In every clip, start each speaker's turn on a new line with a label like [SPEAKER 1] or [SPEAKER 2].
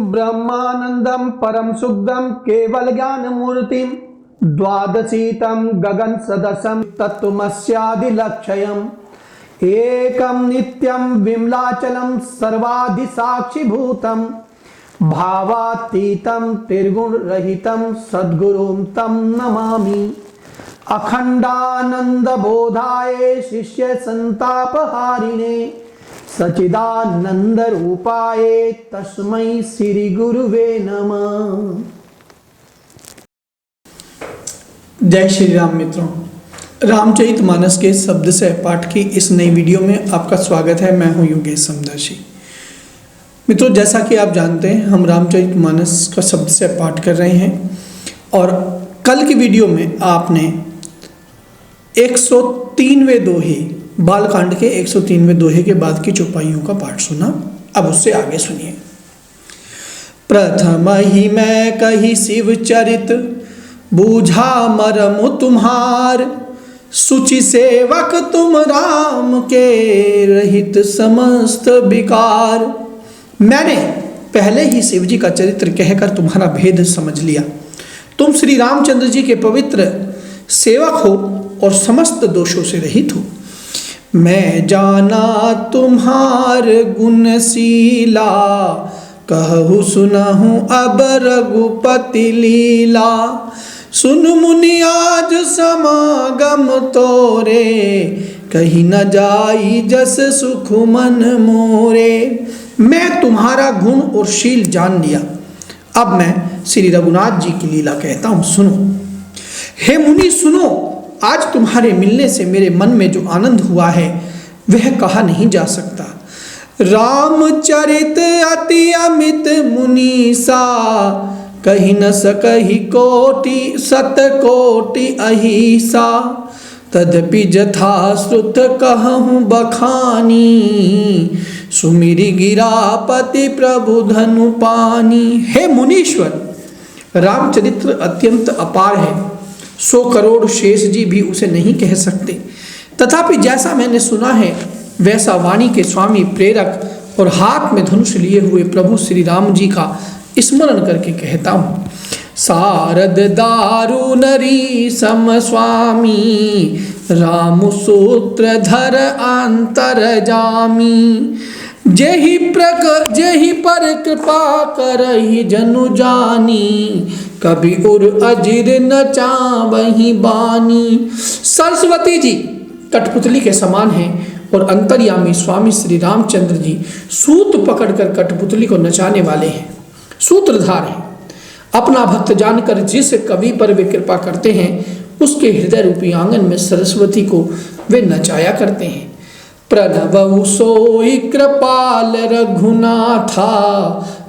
[SPEAKER 1] ब्रह्मानंदम परम सुखदम केवल ज्ञान मूर्तिम द्वादशीतम गगन सदसम तत्वमस्यादि लक्ष्यम एकम नित्यम विमलाचलम सर्वाधि साक्षी भूतम भावातीतम त्रिगुण रहितम सद्गुरुम तम नमामि अखंडानंद बोधाय शिष्य संतापहारिणे सचिदानंद रूपाय तस्मै श्री गुरुवे नमः। जय श्री राम मित्रों, रामचरितमानस के शब्द से पाठ की इस नई वीडियो में आपका स्वागत है। मैं हूं योगेश समदर्शी। मित्रों, जैसा कि आप जानते हैं, हम रामचरितमानस का शब्द से पाठ कर रहे हैं और कल की वीडियो में आपने 103वें दोहे, बालकांड के 103वें दोहे के बाद की चौपाइयों का पाठ सुना। अब उससे आगे सुनिए। प्रथम ही मैं कही शिव चरित, बूझा मरमु तुम्हार, सुचि सेवक तुम राम के, रहित समस्त विकार। मैंने पहले ही शिव जी का चरित्र कहकर तुम्हारा भेद समझ लिया। तुम श्री रामचंद्र जी के पवित्र सेवक हो और समस्त दोषों से रहित हो। मैं जाना तुम्हार गुणशीला, कहूँ सुनहूँ अब रघुपति लीला। सुन मुनि आज समागम तोरे, कहीं न जाई जस सुख मन मोरे। मैं तुम्हारा गुण और शील जान लिया, अब मैं श्री रघुनाथ जी की लीला कहता हूँ, सुनो। हे मुनि सुनो, आज तुम्हारे मिलने से मेरे मन में जो आनंद हुआ है वह कहा नहीं जा सकता। रामचरित अति अमित मुनीसा, कही न सकहि कोटि सत कोटि अहिसा। तदपि जथा श्रुत कहूँ बखानी, सुमिरि गिरापति प्रभु धनु पानी। हे मुनीश्वर, रामचरित्र अत्यंत अपार है, 100 करोड़ शेष जी भी उसे नहीं कह सकते। तथापि जैसा मैंने सुना है वैसा वाणी के स्वामी प्रेरक और हाथ में धनुष लिए हुए प्रभु श्री राम जी का स्मरण करके कहता हूँ। शारद दारु नरी सम स्वामी, राम सूत्र धर अंतर जामी। जेहि पर कृपा करहि जनु जानी, कभी उर अजिर न चावहि बानी। सरस्वती जी कठपुतली के समान हैं और अंतर्यामी स्वामी श्री रामचंद्र जी सूत पकड़कर कठपुतली को नचाने वाले हैं, सूत्रधार हैं। अपना भक्त जानकर जिस कवि पर वे कृपा करते हैं उसके हृदय रूपी आंगन में सरस्वती को वे नचाया करते हैं। प्रणव सोई कृपाल रघुनाथा,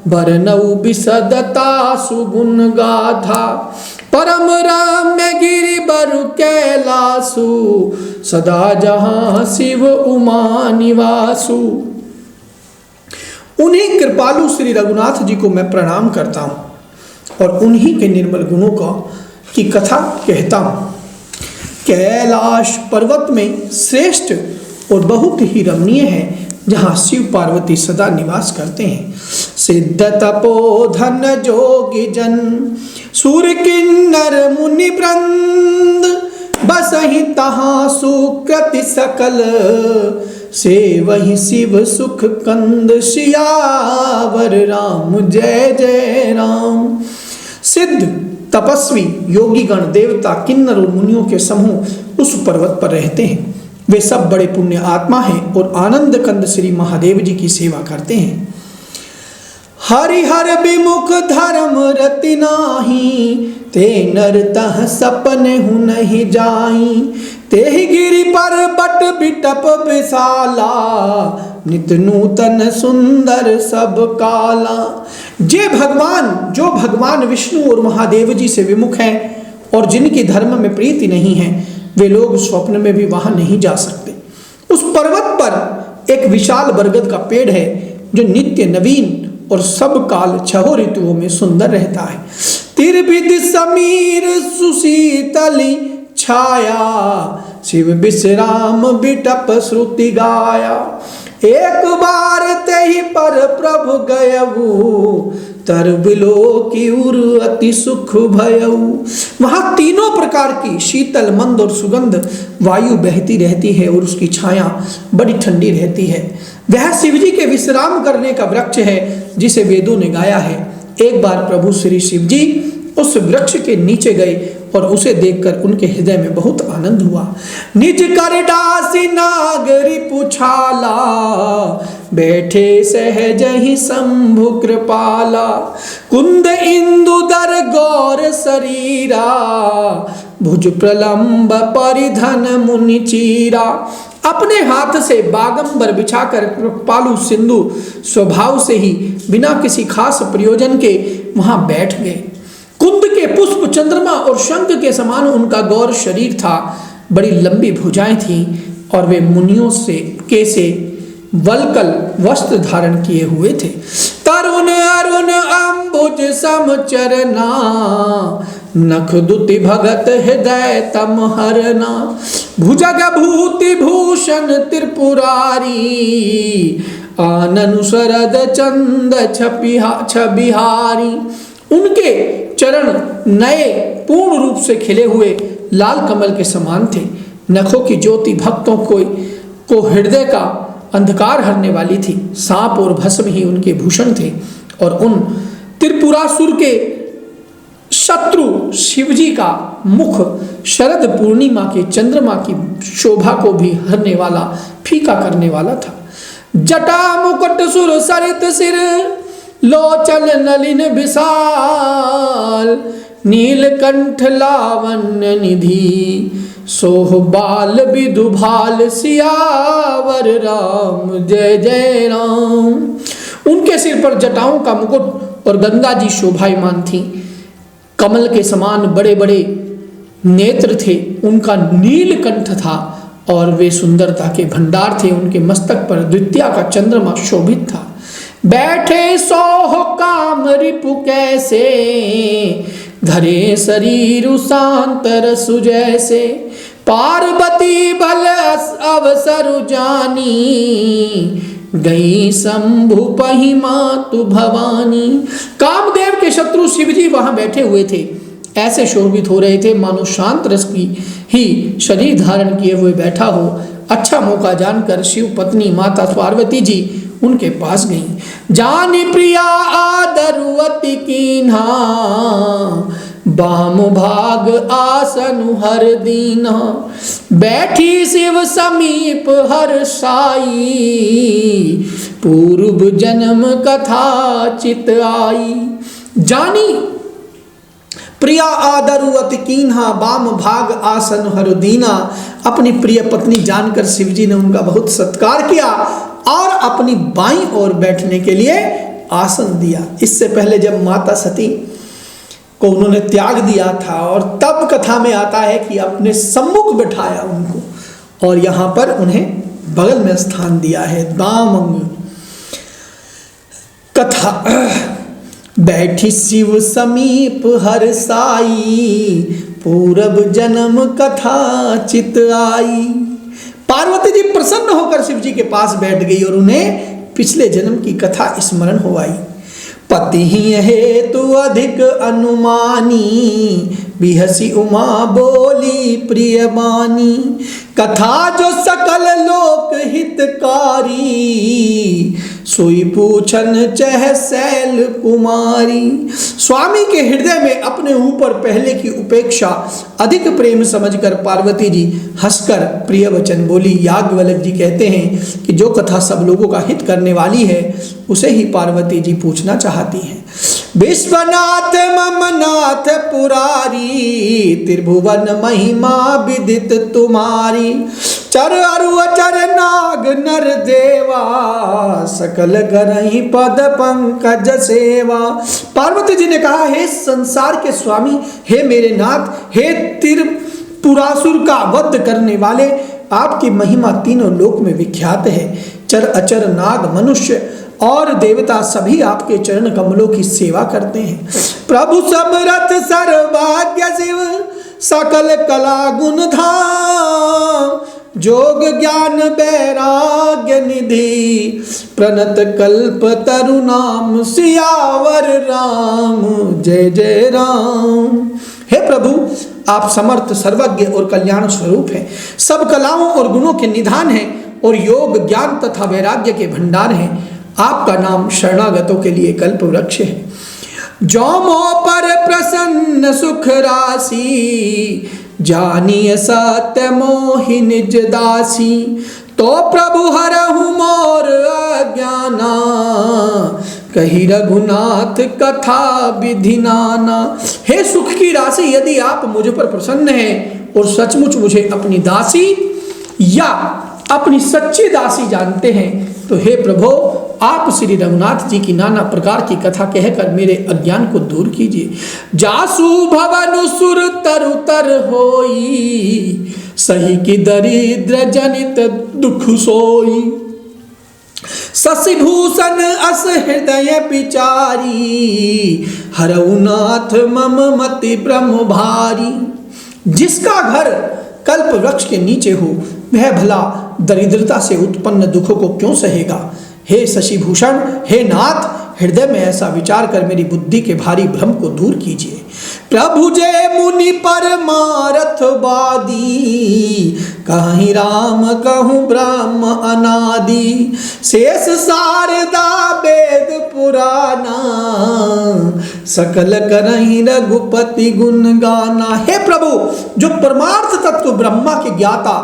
[SPEAKER 1] बरनऊ बिसदता सुगुण गाथा। परम रम्य गिरि बरु कैलासु, सदा जहाँ शिव उमा निवासु। उन्हीं कृपालु श्री रघुनाथ जी को मैं प्रणाम करता हूँ और उन्हीं के निर्मल गुणों की कथा कहता हूँ। कैलाश पर्वत में श्रेष्ठ और बहुत ही रमणीय है, जहाँ शिव पार्वती सदा निवास करते हैं। सिद्ध तपोधन जोगी जन, सूर्य किन्नर मुनि वृंद, बसहि तहाँ सुकृति सकल, से वही शिव सुख कंद। सियावर राम जय जय राम। सिद्ध तपस्वी योगीगण देवता किन्नर और मुनियों के समूह उस पर्वत पर रहते हैं। वे सब बड़े पुण्य आत्मा हैं और आनंद कंद श्री महादेव जी की सेवा करते हैं। हरिहर विमुख धर्म रति नाही, ते नर तह सपने हूँ नहीं जाई। तेहि गिरि पर बट बिटप विशाला, नित नूतन सुंदर सब काला। जो भगवान विष्णु और महादेव जी से विमुख हैं और जिनकी धर्म में प्रीति नहीं है, वे लोग स्वप्न में भी वहां नहीं जा सकते। उस पर्वत पर एक विशाल बरगद का पेड़ है जो नित्य नवीन और सब काल 6 ऋतुओं में सुंदर रहता है। तिरबिद समीर सुशीतली छाया, शिव विश्राम बिटप श्रुति गाया। एक बार तेहि पर प्रभु गयऊ, तरबिलो की उर अति सुख भयऊ। वहां तीनों प्रकार की शीतल, मंद और सुगंध वायु बहती रहती है और उसकी छाया बड़ी ठंडी रहती है। वह शिव जी के विश्राम करने का वृक्ष है जिसे वेदों ने गाया है। एक बार प्रभु श्री शिव जी उस वृक्ष के नीचे गए और उसे देखकर उनके हृदय में बहुत आनंद हुआ। निज कर डासी नागरी पुछाला, बैठे सहज ही शंभु कृपाला। कुंद इंदुदर गौर शरीरा, भुज प्रलंब परिधन मुनि चीरा। अपने हाथ से बागंबर बिछाकर कृपालु सिंधु स्वभाव से ही बिना किसी खास प्रयोजन के वहां बैठ गए। कुंद के पुष्प चंद्रमा और शंख के समान उनका गौर शरीर था, बड़ी लंबी भुजाएं थीं और वे मुनियों से वलकल वस्त्र धारण किए हुए थे। तरुण अरुण अंबुज समचरना, नख दुति भगत हृदय तम हरना। भुजग भूति भूषण त्रिपुरारी, आनन शरद चंद छबिहारी। उनके चरण नए पूर्ण रूप से खिले हुए लाल कमल के समान थे। नखों की ज्योति भक्तों को हृदय का अंधकार हरने वाली थी। सांप और भस्म ही उनके भूषण थे और उन त्रिपुरासुर के शत्रु शिवजी का मुख शरद पूर्णिमा के चंद्रमा की शोभा को भी हरने वाला, फीका करने वाला था। जटा मुकुट सुर सरित सिर, लोचन नलिन विशाल। नीलकंठ लावण्य निधि, सोह बाल विदुभाल। सियावर राम जय जय राम। उनके सिर पर जटाओं का मुकुट और गंगा जी शोभायमान थी। कमल के समान बड़े बड़े नेत्र थे। उनका नीलकंठ था और वे सुंदरता के भंडार थे। उनके मस्तक पर द्वितीया का चंद्रमा शोभित था। बैठे सोह काम रिपु कैसे, धरे शरीर शांत रसु जैसे। पार्वती भल अवसर जानी, गई शंभु पही मातु भवानी। कामदेव के शत्रु शिवजी वहां बैठे हुए थे, ऐसे शोभित हो रहे थे मानो शांत रस की ही शरीर धारण किए हुए बैठा हो। अच्छा मौका जानकर शिव पत्नी माता पार्वती जी उनके पास गई। जानी प्रिया आदरुवती कीन्हा, बाम भाग आसन हर दीना। बैठी शिव समीप हर साई, पूर्व जन्म कथा चित आई। जानी प्रिया आदरुवत कीन्हा, बाम भाग आसन हर दीना। अपनी प्रिय पत्नी जानकर शिवजी ने उनका बहुत सत्कार किया और अपनी बाईं ओर बैठने के लिए आसन दिया। इससे पहले जब माता सती को उन्होंने त्याग दिया था और तब कथा में आता है कि अपने सम्मुख बिठाया उनको और यहां पर उन्हें बगल में स्थान दिया है। दामंग कथा। बैठी शिव समीप हर साई, पूरब जन्म कथा चित आई। पार्वती जी प्रसन्न होकर शिव जी के पास बैठ गई और उन्हें पिछले जन्म की कथा स्मरण हो आई। पति ही हेतु अधिक अनुमानी, बिहसी उमा बोली प्रिय बानी। कथा जो सकल लोक हितकारी, सोई पूछन चह शैल कुमारी। स्वामी के हृदय में अपने ऊपर पहले की उपेक्षा अधिक प्रेम समझकर पार्वती जी हंसकर प्रिय वचन बोली। याज्ञवल्क्य जी कहते हैं कि जो कथा सब लोगों का हित करने वाली है उसे ही पार्वती जी पूछना चाहती हैं। विश्वनाथ ममनाथ पुरारी, त्रिभुवन महिमा विदित तुम्हारी। चर अरु अचर नाग नर देवा, सकल करहि पद पंकज सेवा। पार्वती जी ने कहा, हे संसार के स्वामी, हे मेरे नाथ, हे त्रिपुरासुर का वध करने वाले, आपकी महिमा तीनों लोक में विख्यात है। चर अचर नाग मनुष्य और देवता सभी आपके चरण कमलों की सेवा करते हैं। प्रभु समरथ सर्वभाग्य शिव, सकल कला गुण धाम। जोग ज्ञान वैराग्य निधि, प्रणत कल्प तरु नाम सियावर राम। जय जय राम। हे प्रभु, आप समर्थ, सर्वज्ञ और कल्याण स्वरूप हैं, सब कलाओं और गुणों के निधान हैं और योग ज्ञान तथा वैराग्य के भंडार हैं। आपका नाम शरणागतों के लिए कल्प वृक्ष है। जो मोह पर प्रसन्न सुख राशि, जानिय सत्य मोहि निज दासी। तो प्रभु हरहु मोर अज्ञाना, कही रघुनाथ कथा विधि नाना। हे सुख की राशि, यदि आप मुझ पर प्रसन्न हैं और सचमुच मुझे अपनी दासी या अपनी सच्ची दासी जानते हैं, तो हे प्रभु, आप श्री रघुनाथ जी की नाना प्रकार की कथा कहकर मेरे अज्ञान को दूर कीजिए। जासु भवन सुर तरु तर होई, सही की दरिद्र जनित दुख सोई। शशिभूषण अस हृदय पिचारी, हरउनाथ मम मति ब्रह्म भारी। जिसका घर कल्प वृक्ष के नीचे हो, वह भला दरिद्रता से उत्पन्न दुखों को क्यों सहेगा। हे शशिभूषण, हे नाथ, हृदय में ऐसा विचार कर मेरी बुद्धि के भारी भ्रम को दूर कीजिए। प्रभु जय मुनि परमारथ वादी, कहीं राम कहूँ ब्रह्म अनादि। शेष शारदा वेद पुराना, सकल करहीं रघुपति गुण गाना। हे प्रभु, जो परमार्थ तत्व ब्रह्मा के ज्ञाता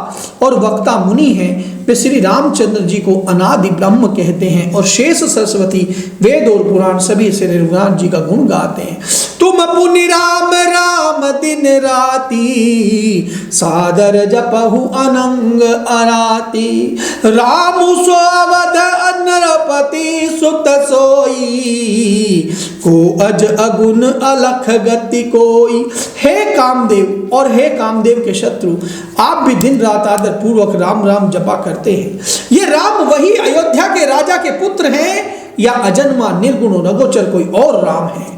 [SPEAKER 1] और वक्ता मुनि हैं, वे श्री रामचंद्र जी को अनादि ब्रह्म कहते हैं और शेष सरस्वती वेद और पुराण सभी श्री रघुनाथ जी का गुण गाते हैं। तुम पुनि राम राम दिन राती, सादर जपहु अनंग अराती। राम सो अवध नरपति सुत सोई, को अज अगुन अलख गति कोई। हे कामदेव और हे कामदेव के शत्रु, आप भी दिन रात आदर पूर्वक राम राम जपा करते हैं। ये राम वही अयोध्या के राजा के पुत्र हैं या अजन्मा निर्गुण नगोचर कोई और राम है।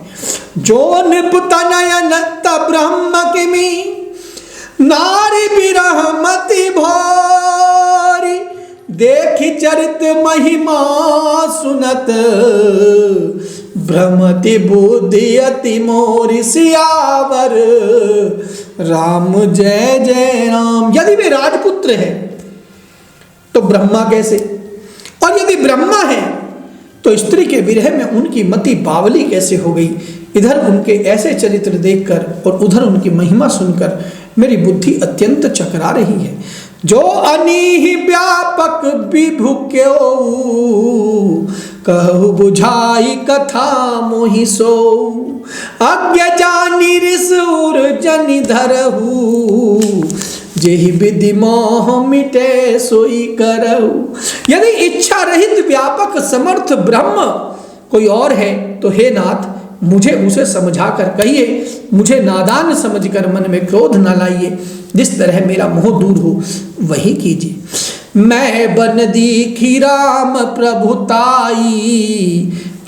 [SPEAKER 1] जो निपतनयन ब्रह्म किमी, नारी बिरहमति भोरी। देखी चरित महिमा सुनत, भ्रमति बुद्धि अति मोरी। सियावर राम जय जय राम। यदि वे राजपुत्र हैं तो ब्रह्मा कैसे, और यदि ब्रह्मा है तो स्त्री के विरह में उनकी मति बावली कैसे हो गई। इधर उनके ऐसे चरित्र देखकर और उधर उनकी महिमा सुनकर मेरी बुद्धि अत्यंत चकरा रही है। जो अनीहि व्यापक विभु क्यों, कहु बुझाई कथा मोहि सो। अज्ञ जानि ऋषुर जनि धरहु, जेहि विधि मोह मिटे सोई करहु। यदि इच्छा रहित व्यापक समर्थ ब्रह्म कोई और है तो हे नाथ, मुझे उसे समझा कर कहिए। मुझे नादान समझकर मन में क्रोध न लाइए। जिस तरह मेरा मोह दूर हो वही कीजिए। मैं बन दीखी राम प्रभुताई,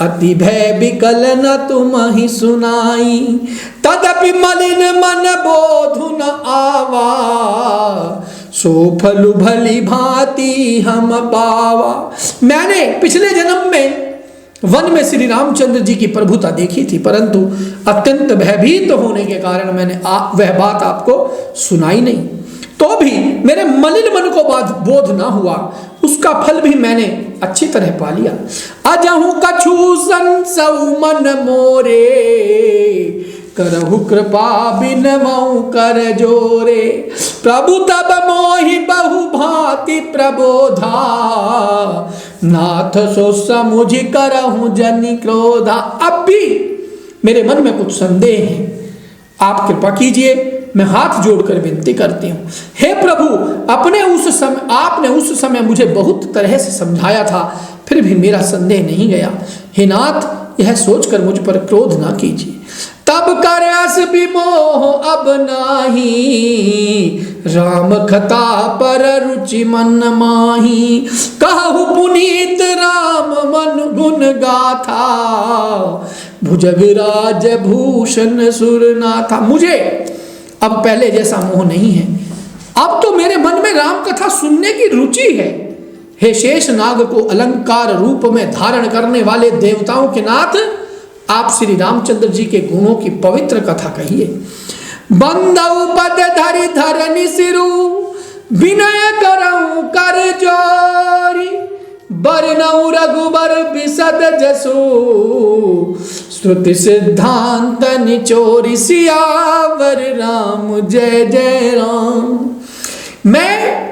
[SPEAKER 1] अति भय विकल न तुम ही सुनाई। तदपि मलिन मन बोधु न आवा, सो फलु भली भांति हम पावा। मैंने पिछले जन्म में वन में श्री रामचंद्र जी की प्रभुता देखी थी, परंतु अत्यंत भयभीत होने के कारण मैंने वह बात आपको सुनाई नहीं। तो भी मेरे मलिन मन को बोध ना हुआ, उसका फल भी मैंने अच्छी तरह पा लिया। अजहु कछु संसौ मन मोरे, करहु कृपा बिनवऊ कर जोरे। प्रभु तब मोहि बहु भांति प्रबोधा, नाथ सो समुझ करहु जनि क्रोधा। अब भी मेरे मन में कुछ संदेह है, आप कृपा कीजिए। मैं हाथ जोड़कर विनती करती हूँ, हे प्रभु, आपने उस समय मुझे बहुत तरह से समझाया था, फिर भी मेरा संदेह नहीं गया। हे नाथ, यह सोचकर मुझ पर क्रोध ना कीजिए। तब करस विमोह अब नाही, राम कथा पर रुचि मन माही। कहु पुनीत राम मन गुण गाथा, भुजगराज भूषण सुरनाथा। मुझे अब पहले जैसा मोह नहीं है। अब तो मेरे मन में राम कथा सुनने की रुचि है। हे शेष नाग को अलंकार रूप में धारण करने वाले देवताओं के नाथ, आप श्री रामचंद्र जी के गुणों की पवित्र कथा कहिए। बंदौ पद धरि धरनि सिरु, विनय करऊं कर जोरी, बरनऊ रघुबर बिसद जसु, श्रुति सिद्धांत निचोरी, सियावर राम जय जय राम। मैं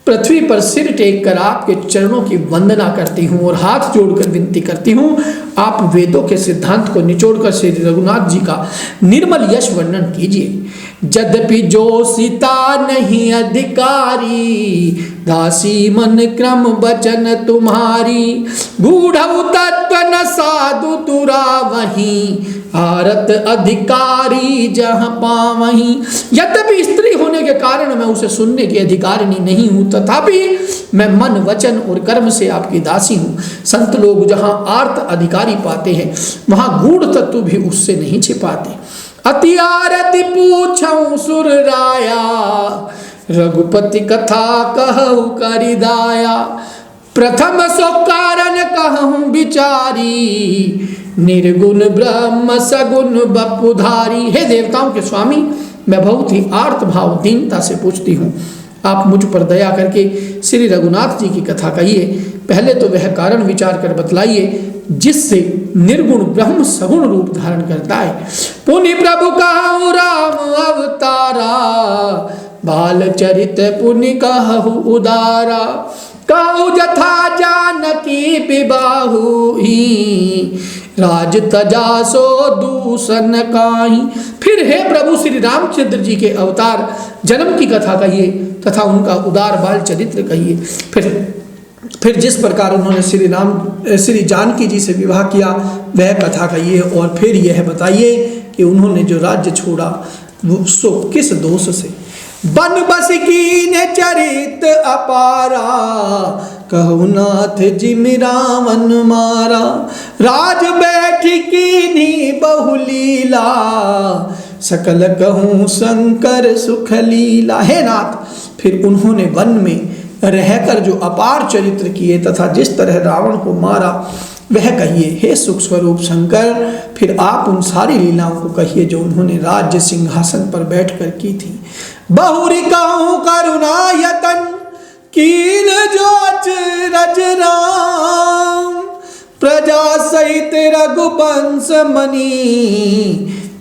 [SPEAKER 1] पृथ्वी पर सिर टेक कर आपके चरणों की वंदना करती हूँ और हाथ जोड़कर विनती करती हूँ, आप वेदों के सिद्धांत को निचोड़कर श्री रघुनाथ जी का निर्मल यश वर्णन कीजिए। यद्यपि जो सीता नहीं अधिकारी, दासी मन क्रम वचन तुम्हारी, गूढ़ऊ तत्व न साधु तुरा वहीं, आरत अधिकारी जहाँ पावहीं। यद्यपि स्त्री होने के कारण मैं उसे सुनने की अधिकारिणी नहीं हूँ, तथापि मैं मन वचन और कर्म से आपकी दासी हूँ। संत लोग जहाँ आर्त अधिकारी पाते हैं, वहाँ गूढ़ तत्व भी उससे नहीं छिपाते। अति आरती पूछऊं सुर राया, रघुपति कथा कहूँ करिदाया, प्रथम सो कारण कहूँ विचारी, निर्गुण ब्रह्म सगुण बपुधारी। हे देवताओं के स्वामी, मैं बहुत ही आर्त भाव दीनता से पूछती हूँ, आप मुझ पर दया करके श्री रघुनाथ जी की कथा कहिए। पहले तो वह कारण विचार कर बतलाइए जिससे निर्गुण ब्रह्म सगुण रूप धारण करता है। पुनि प्रभु कहु राम अवतारा, बाल चरित पुनि कहु उदारा, कहु जथा जानकी विबाहु ही, राज तजा सो दूषण काहि। फिर हे प्रभु श्री रामचंद्र जी के अवतार जन्म की कथा कहिए तथा उनका उदार बाल चरित्र कहिए। फिर जिस प्रकार उन्होंने श्री जानकी जी से विवाह किया वह कथा कहिए। और फिर यह बताइए कि उन्होंने जो राज्य छोड़ा वो सो किस दोष से। बन बस कीन चरित अपारा, कहु नाथ जिम रावण मारा, राज बैठी कीन्ही बहुलीला, सकल कहूँ शंकर सुख लीला। हे नाथ, फिर उन्होंने वन में रहकर जो अपार चरित्र किए तथा जिस तरह रावण को मारा वह कहिए। हे सुख स्वरूप शंकर, फिर आप उन सारी लीलाओं को कहिए जो उन्होंने राज्य सिंहासन पर बैठकर की थी। बहुरी कहूँ करुणायतन, कीन जो अचरज राम, प्रजा सहित रघुवंश मणि,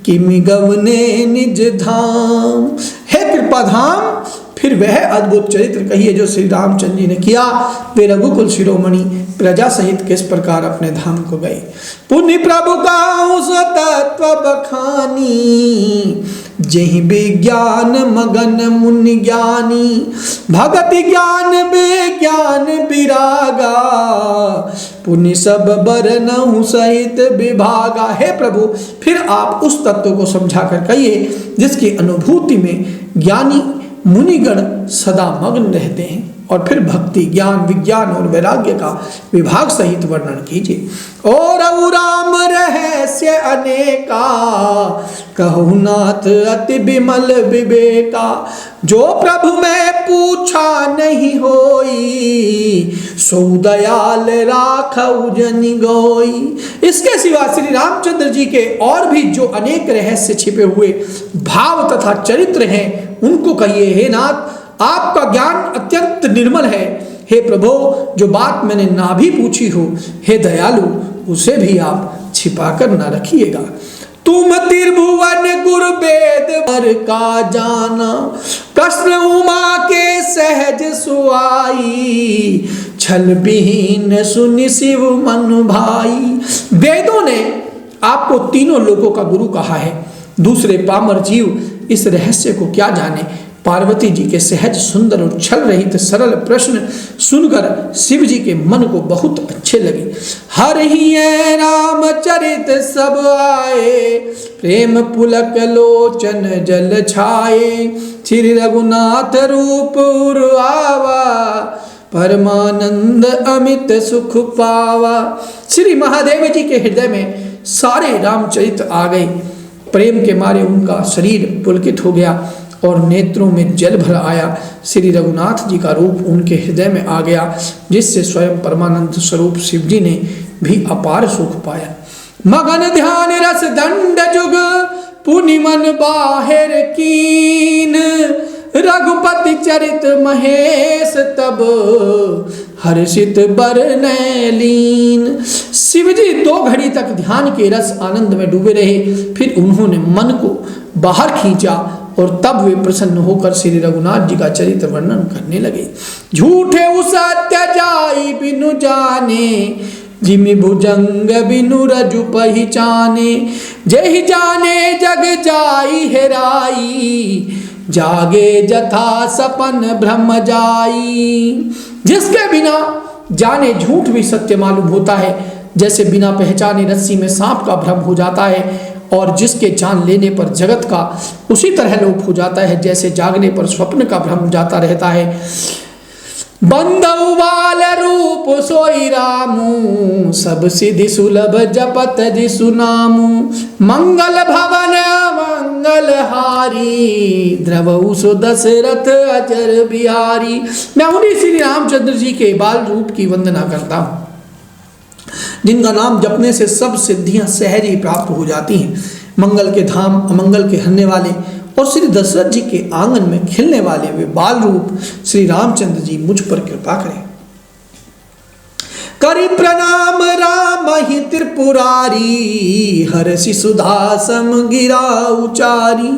[SPEAKER 1] किमि गवने निज धाम। हे कृपाधाम, फिर वह अद्भुत चरित्र कहिए जो श्री रामचंद्र जी ने किया। वे रघुकुल शिरोमणि प्रजा सहित किस प्रकार अपने धाम को गए। पुण्य प्रभु का तत्व बखानी, जहि विज्ञान मगन मुनि ज्ञानी, भगति ज्ञान विज्ञान विरागा, पुण्य सब बरनहु सहित विभागा। हे प्रभु, फिर आप उस तत्व को समझा कर कहिए जिसकी अनुभूति में ज्ञानी मुनिगण सदा मग्न रहते हैं। और फिर भक्ति ज्ञान विज्ञान और वैराग्य का विभाग सहित वर्णन कीजिए। और राम रहस्य अनेका, कहु नाथ अति विमल विवेका, जो प्रभु में पूछा नहीं होई, सो दयाल राखऊ जनि गोई। इसके सिवा श्री रामचंद्र जी के और भी जो अनेक रहस्य छिपे हुए भाव तथा चरित्र हैं उनको कहिए। हे नाथ, आपका ज्ञान अत्यंत निर्मल है। हे प्रभु, जो बात मैंने ना भी पूछी हो, हे दयालु, उसे भी आप छिपा कर ना रखिएगा। तुम त्रिभुवन गुरु वेद पर का जाना, कृष्ण उमा के सहज सुआई, छल विहीन सुनि शिव मन भाई। वेदों ने आपको तीनों लोगों का गुरु कहा है, दूसरे पामर जीव इस रहस्य को क्या जाने। पार्वती जी के सहज सुंदर और छल रहित सरल प्रश्न सुनकर शिव जी के मन को बहुत अच्छे लगे। हर ही रामचरित सब आए, प्रेम पुलक लोचन जल छाए, श्री रघुनाथ रूप आवा, परमानंद अमित सुख पावा। श्री महादेव जी के हृदय में सारे रामचरित आ गए। प्रेम के मारे उनका शरीर पुलकित हो गया और नेत्रों में जल भर आया। श्री रघुनाथ जी का रूप उनके हृदय में आ गया, जिससे स्वयं परमानंद स्वरूप शिव जी ने भी अपार सुख पाया। मगन ध्यान रस दंड जुग पुनि मन बाहिर कीन, रघुपति चरित महेश तब हर्षित बरनै लीन। शिव जी 2 घड़ी तक ध्यान के रस आनंद में डूबे रहे, फिर उन्होंने मन को बाहर खींचा और तब वे प्रसन्न होकर श्री रघुनाथ जी का चरित्र वर्णन करने लगे। झूठे सत्य जाई बिनु जाने, जिमि भुजंग बिनु रजु पहिचाने, जेहि जाने जग जाई हेराई, जागे जथा सपन भ्रम जाई। जिसके बिना जाने झूठ भी सत्य मालूम होता है, जैसे बिना पहचाने रस्सी में सांप का भ्रम हो जाता है, और जिसके जान लेने पर जगत का उसी तरह लोप हो जाता है, जैसे जागने पर स्वप्न का भ्रम जाता रहता है। बंदउ बाल रूप सोई रामू, सब सिद्धि सुलभ जपत जिसु नामू, मंगल भवन मंगल हारी, द्रवउ सो दशरथ अजर बिहारी। मैं उन्हीं श्री रामचंद्र जी के बाल रूप की वंदना करता हूँ, जिनका नाम जपने से सब सिद्धियां सहज ही प्राप्त हो जाती हैं। मंगल के धाम, अमंगल के हरने वाले और श्री दशरथ जी के आंगन में खिलने वाले वे बाल रूप श्री रामचंद्र जी मुझ पर कृपा करें। करि प्रणाम राम ही त्रिपुरारी, हर्षि सुधा सम गिरा उचारी,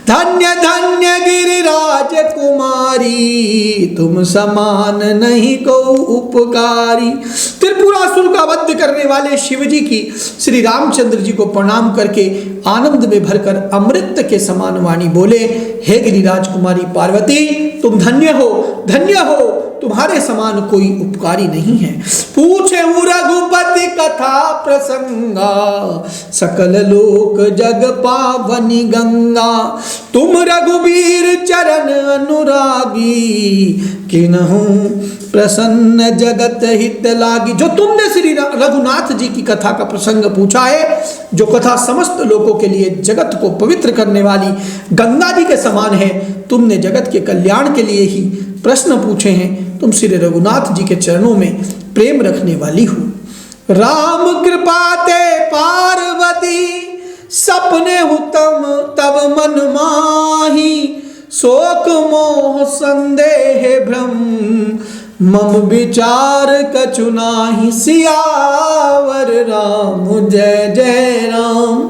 [SPEAKER 1] धन्य धन्य गिरिराज कुमारी, तुम समान नहीं को उपकारी। त्रिपुरासुर का वध करने वाले शिव जी की श्री रामचंद्र जी को प्रणाम करके आनंद में भरकर अमृत के समान वाणी बोले, हे गिरिराज कुमारी पार्वती, तुम धन्य हो, तुम्हारे समान कोई उपकारी नहीं है। पूछे रघुपति कथा प्रसंगा, सकल लोक जग पावनी गंगा, तुम रघुबीर चरण अनुरागी, किन्हु प्रसन्न जगत हित लागी। जो तुमने श्री रघुनाथ जी की कथा का प्रसंग पूछा है, जो कथा समस्त लोगों के लिए जगत को पवित्र करने वाली गंगा जी के समान है, तुमने जगत के कल्याण के लिए ही प्रश्न पूछे हैं। तुम श्री रघुनाथ जी के चरणों में प्रेम रखने वाली हो। राम कृपा ते पार्वती, सपने हुतम तब मन माही, शोक मोह संदेह भ्रम, मम विचार कछु नाहि। सियावर राम जय जय राम,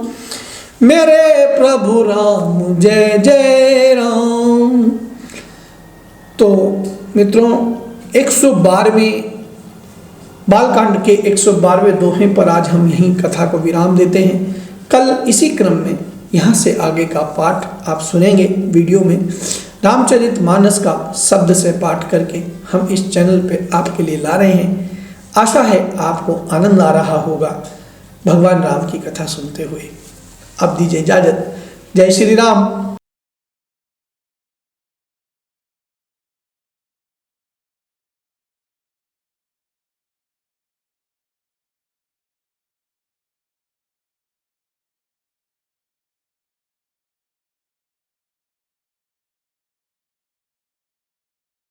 [SPEAKER 1] मेरे प्रभु राम जय जय राम। तो मित्रों, 112वें बालकांड के 112वें दोहे पर आज हम यहीं कथा को विराम देते हैं। कल इसी क्रम में यहाँ से आगे का पाठ आप सुनेंगे। वीडियो में रामचरितमानस का शब्द से पाठ करके हम इस चैनल पे आपके लिए ला रहे हैं। आशा है आपको आनंद आ रहा होगा भगवान राम की कथा सुनते हुए। अब दीजिए इजाजत। जय श्री राम।